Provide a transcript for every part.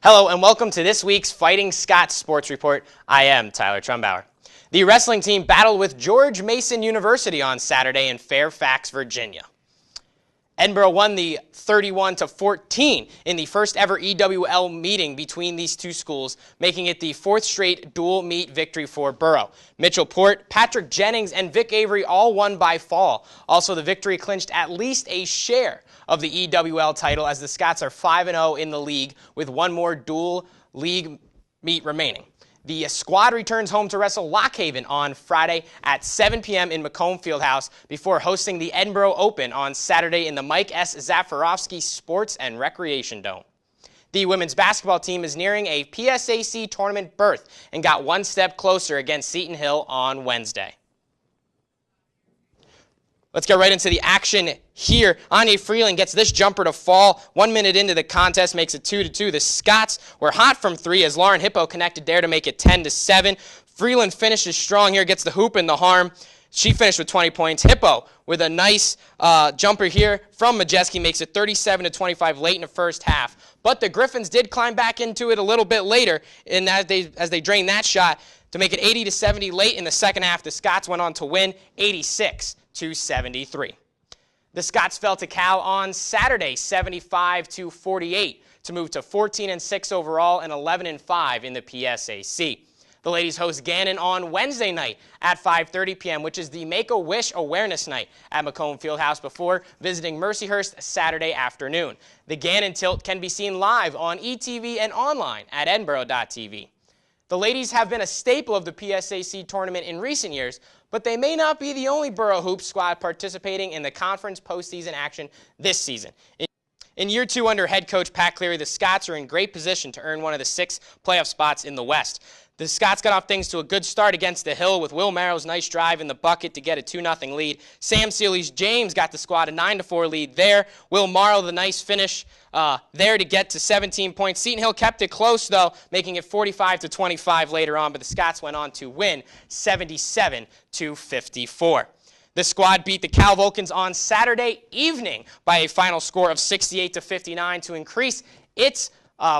Hello and welcome to this week's Fighting Scots Sports Report. I am Tyler Trumbauer. The wrestling team battled with George Mason University on Saturday in Fairfax, Virginia. Edinboro won the 31-14 in the first ever EWL meeting between these two schools, making it the fourth straight dual meet victory for Boro. Mitchell Port, Patrick Jennings, and Vic Avery all won by fall. Also, the victory clinched at least a share of the EWL title as the Scots are 5-0 in the league with one more dual league meet remaining. The squad returns home to wrestle Lock Haven on Friday at 7 p.m. in Macomb Fieldhouse before hosting the Edinboro Open on Saturday in the Mike S. Zafarofsky Sports and Recreation Dome. The women's basketball team is nearing a PSAC tournament berth and got one step closer against Seton Hill on Wednesday. Let's get right into the action here. Anya Freeland gets this jumper to fall. 1 minute into the contest makes it 2-2. The Scots were hot from three as Lauren Hippo connected there to make it 10-7. Freeland finishes strong here, gets the hoop and the harm. She finished with 20 points. Hippo with a nice jumper here from Majeski makes it 37-25 late in the first half. But the Griffins did climb back into it a little bit later, and as they drained that shot to make it 80-70 late in the second half. The Scots went on to win 86-73. The Scots fell to Cal on Saturday, 75-48, to move to 14-6 overall and 11-5 in the PSAC. The ladies host Gannon on Wednesday night at 5:30 p.m., which is the Make-A-Wish Awareness Night at Macomb Fieldhouse before visiting Mercyhurst Saturday afternoon. The Gannon tilt can be seen live on ETV and online at edinboro.tv. The ladies have been a staple of the PSAC tournament in recent years, but they may not be the only Boro Hoops squad participating in the conference postseason action this season. In year two under head coach Pat Cleary, the Scots are in great position to earn one of the 6 playoff spots in the West. The Scots got off things to a good start against the Hill with Will Merrill's nice drive in the bucket to get a 2-0 lead. Sam Seeley's James got the squad a 9-4 lead there. Will Morrow, the nice finish there to get to 17 points. Seton Hill kept it close, though, making it 45-25 later on, but the Scots went on to win 77-54. The squad beat the Cal Vulcans on Saturday evening by a final score of 68-59 to increase its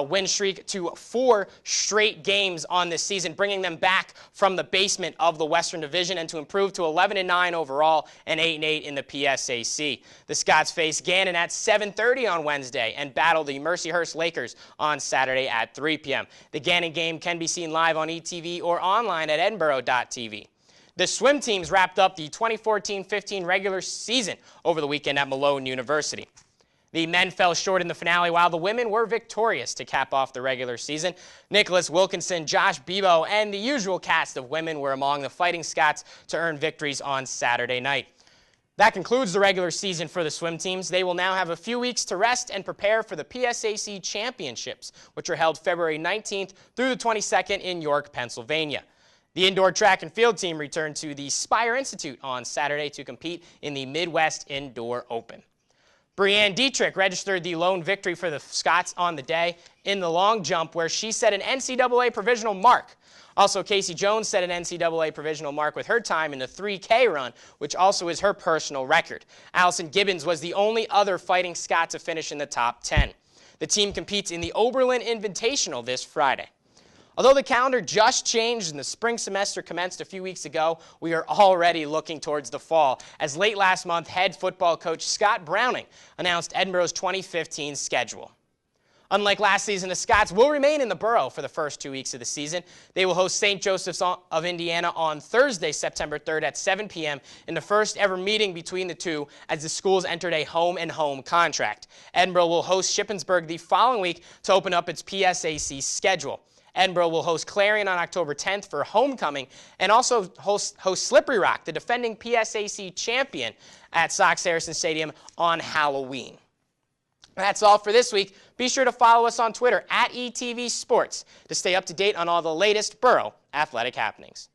win streak to 4 straight games on this season, bringing them back from the basement of the Western Division and to improve to 11-9 overall and 8-8 in the PSAC. The Scots face Gannon at 7:30 on Wednesday and battle the Mercyhurst Lakers on Saturday at 3 p.m. The Gannon game can be seen live on ETV or online at edinboro.tv. The swim teams wrapped up the 2014-15 regular season over the weekend at Malone University. The men fell short in the finale while the women were victorious to cap off the regular season. Nicholas Wilkinson, Josh Bebo, and the usual cast of women were among the Fighting Scots to earn victories on Saturday night. That concludes the regular season for the swim teams. They will now have a few weeks to rest and prepare for the PSAC Championships, which are held February 19th through the 22nd in York, Pennsylvania. The indoor track and field team returned to the Spire Institute on Saturday to compete in the Midwest Indoor Open. Brianne Dietrich registered the lone victory for the Scots on the day in the long jump, where she set an NCAA provisional mark. Also, Casey Jones set an NCAA provisional mark with her time in the 3K run, which also is her personal record. Allison Gibbons was the only other Fighting Scot to finish in the top 10. The team competes in the Oberlin Invitational this Friday. Although the calendar just changed and the spring semester commenced a few weeks ago, we are already looking towards the fall, as late last month, head football coach Scott Browning announced Edinboro's 2015 schedule. Unlike last season, the Scots will remain in the Borough for the first 2 weeks of the season. They will host St. Joseph's of Indiana on Thursday, September 3rd at 7 p.m. in the first ever meeting between the two as the schools entered a home-and-home contract. Edinboro will host Shippensburg the following week to open up its PSAC schedule. Edinboro will host Clarion on October 10th for homecoming and also host Slippery Rock, the defending PSAC champion, at Sox Harrison Stadium on Halloween. That's all for this week. Be sure to follow us on Twitter at ETV Sports to stay up to date on all the latest Boro athletic happenings.